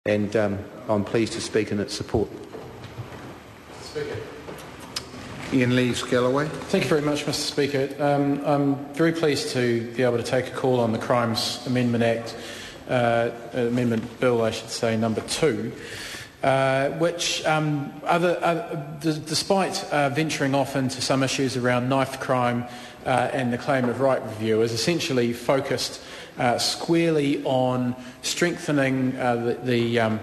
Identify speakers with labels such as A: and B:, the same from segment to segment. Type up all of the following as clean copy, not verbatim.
A: and I'm pleased to speak in its support.
B: Speaker.
C: Ian Lees-Galloway.
B: Thank you very much, Mr Speaker. I'm very pleased to be able to take a call on the Crimes Amendment Act, Amendment Bill, I should say, number 2, which, despite venturing off into some issues around knife crime and the claim of right review, is essentially focused squarely on strengthening the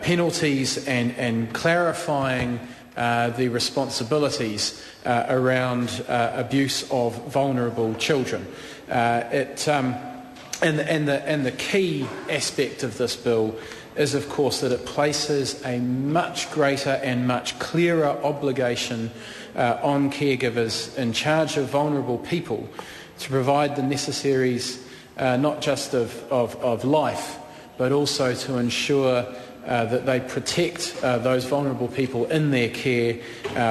B: penalties and clarifying the responsibilities around abuse of vulnerable children. And the key aspect of this bill is, of course, that it places a much greater and much clearer obligation on caregivers in charge of vulnerable people to provide the necessaries not just of life, but also to ensure that they protect those vulnerable people in their care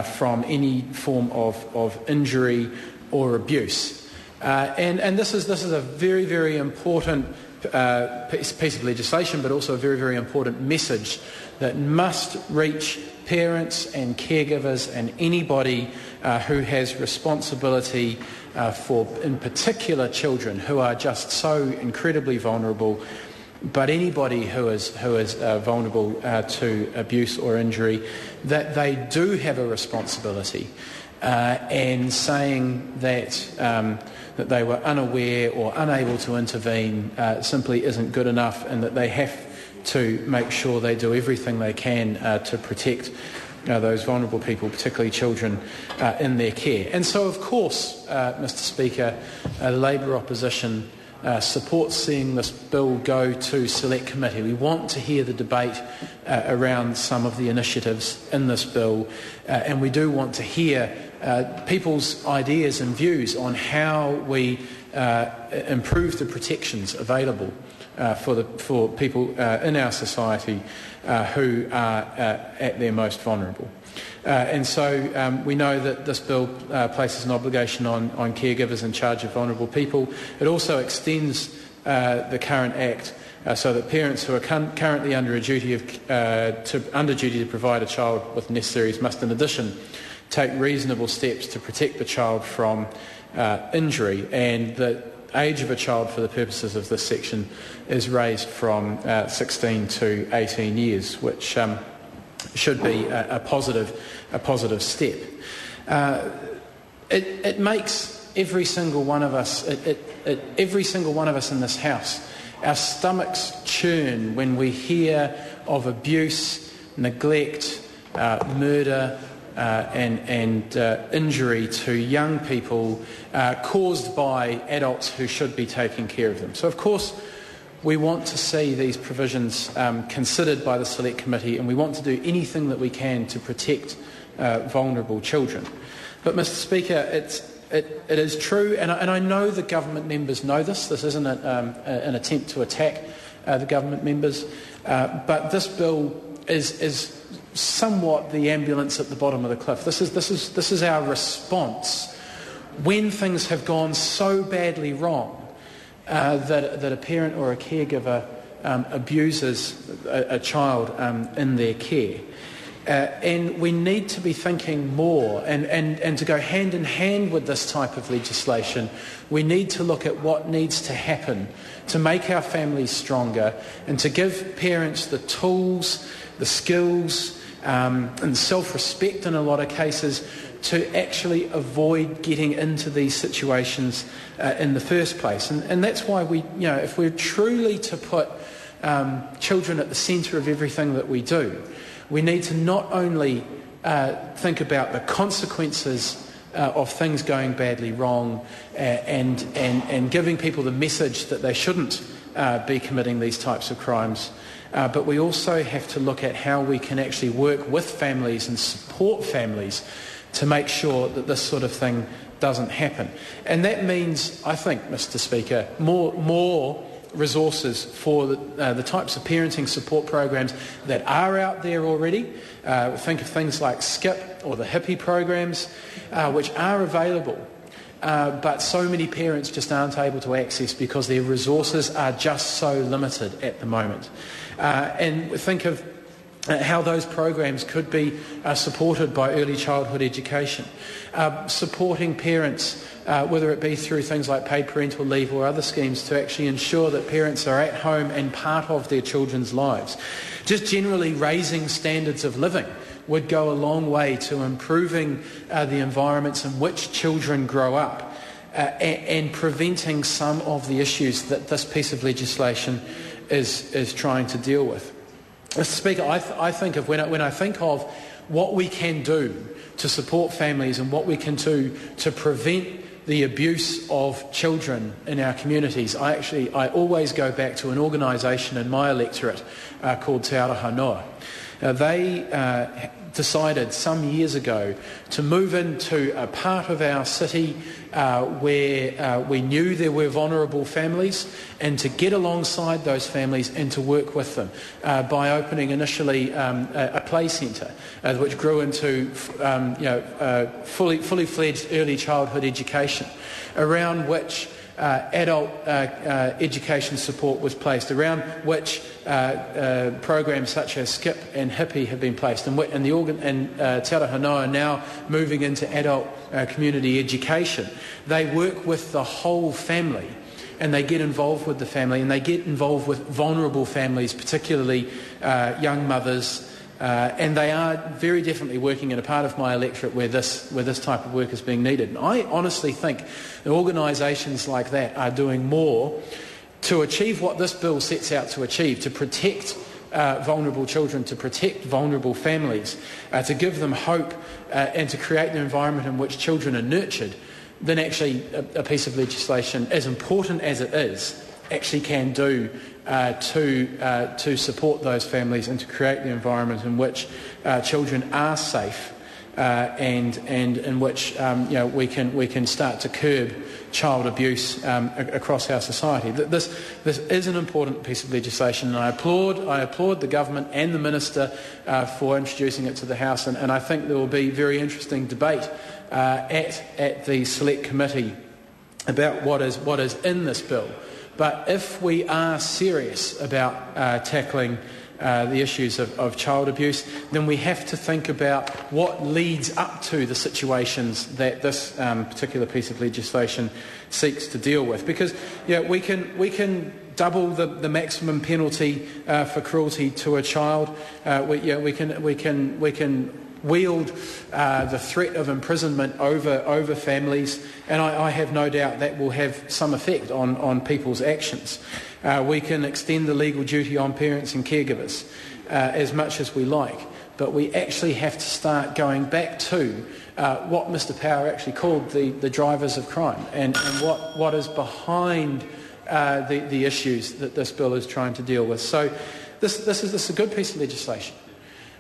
B: from any form of injury or abuse. And this is a very, very important piece of legislation, but also a very, very important message that must reach parents and caregivers and anybody who has responsibility for, in particular, children who are just so incredibly vulnerable. But anybody who is vulnerable to abuse or injury, that they do have a responsibility, and saying that they were unaware or unable to intervene simply isn't good enough, and that they have to make sure they do everything they can to protect those vulnerable people, particularly children, in their care. And so, of course, Mr Speaker, the Labour opposition supports seeing this bill go to Select Committee. We want to hear the debate around some of the initiatives in this bill, and we do want to hear people's ideas and views on how we improve the protections available for people in our society who are at their most vulnerable. And so we know that this bill places an obligation on caregivers in charge of vulnerable people. It also extends the current Act so that parents who are currently under duty to provide a child with necessaries must, in addition, take reasonable steps to protect the child from injury. And the age of a child for the purposes of this section is raised from 16 to 18 years, which should be a positive step. It makes every single one of us in this house, our stomachs churn when we hear of abuse, neglect, murder and injury to young people caused by adults who should be taking care of them. So, of course, we want to see these provisions considered by the Select Committee, and we want to do anything that we can to protect vulnerable children. But, Mr Speaker, it is true, and I know the government members know this. This isn't an attempt to attack the government members, but this bill is somewhat the ambulance at the bottom of the cliff. This is our response when things have gone so badly wrong that a parent or a caregiver abuses a child in their care. And we need to be thinking more, and to go hand in hand with this type of legislation, we need to look at what needs to happen to make our families stronger and to give parents the tools, the skills, and self-respect in a lot of cases to actually avoid getting into these situations in the first place. And that's why if we're truly to put children at the centre of everything that we do, we need to not only think about the consequences of things going badly wrong and giving people the message that they shouldn't be committing these types of crimes, but we also have to look at how we can actually work with families and support families to make sure that this sort of thing doesn't happen. And that means, I think, Mr Speaker, more resources for the types of parenting support programs that are out there already. Think of things like SKIP or the Hippie programs, which are available, but so many parents just aren't able to access because their resources are just so limited at the moment. and think of how those programs could be supported by early childhood education, supporting parents, whether it be through things like paid parental leave or other schemes, to actually ensure that parents are at home and part of their children's lives. Just generally raising standards of living would go a long way to improving the environments in which children grow up and preventing some of the issues that this piece of legislation is trying to deal with. Mr. Speaker, I think of when I think of what we can do to support families and what we can do to prevent the abuse of children in our communities, I always go back to an organisation in my electorate called Te Aroha. They decided some years ago to move into a part of our city where we knew there were vulnerable families, and to get alongside those families and to work with them by opening initially a play centre which grew into fully fledged early childhood education, around which adult education support was placed, around which programs such as SKIP and Hippie have been placed, and Te Aroha are now moving into adult community education. They work with the whole family, and they get involved with the family, and they get involved with vulnerable families, particularly young mothers, and they are very definitely working in a part of my electorate where this type of work is being needed. And I honestly think that organisations like that are doing more to achieve what this bill sets out to achieve, to protect vulnerable children, to protect vulnerable families, to give them hope and to create the environment in which children are nurtured, than actually a piece of legislation, as important as it is, actually can do to support those families and to create the environment in which children are safe and in which we can start to curb child abuse across our society. This is an important piece of legislation, and I applaud the government and the minister for introducing it to the House, and I think there will be very interesting debate at the Select Committee about what is in this bill. But if we are serious about tackling the issues of child abuse, then we have to think about what leads up to the situations that this particular piece of legislation seeks to deal with. Because we can double the maximum penalty for cruelty to a child. We can wield the threat of imprisonment over families, and I have no doubt that will have some effect on people's actions. We can extend the legal duty on parents and caregivers as much as we like, but we actually have to start going back to what Mr. Power actually called the drivers of crime and what is behind the issues that this bill is trying to deal with. So this is a good piece of legislation.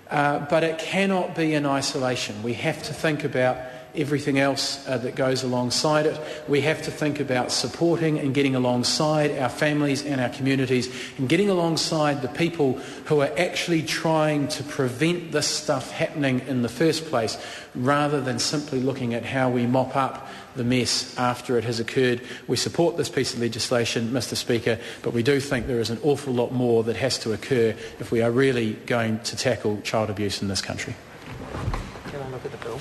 B: But it cannot be in isolation. We have to think about everything else that goes alongside it. We have to think about supporting and getting alongside our families and our communities, and getting alongside the people who are actually trying to prevent this stuff happening in the first place, rather than simply looking at how we mop up the mess after it has occurred. We support this piece of legislation, Mr. Speaker, but we do think there is an awful lot more that has to occur if we are really going to tackle child abuse in this country.
D: Can I look at the bill?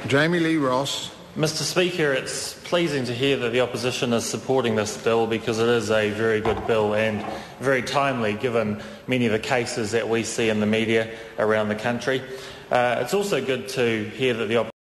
C: Jamie Lee Ross.
D: Mr. Speaker, it's pleasing to hear that the opposition is supporting this bill, because it is a very good bill and very timely given many of the cases that we see in the media around the country. It's also good to hear that the opposition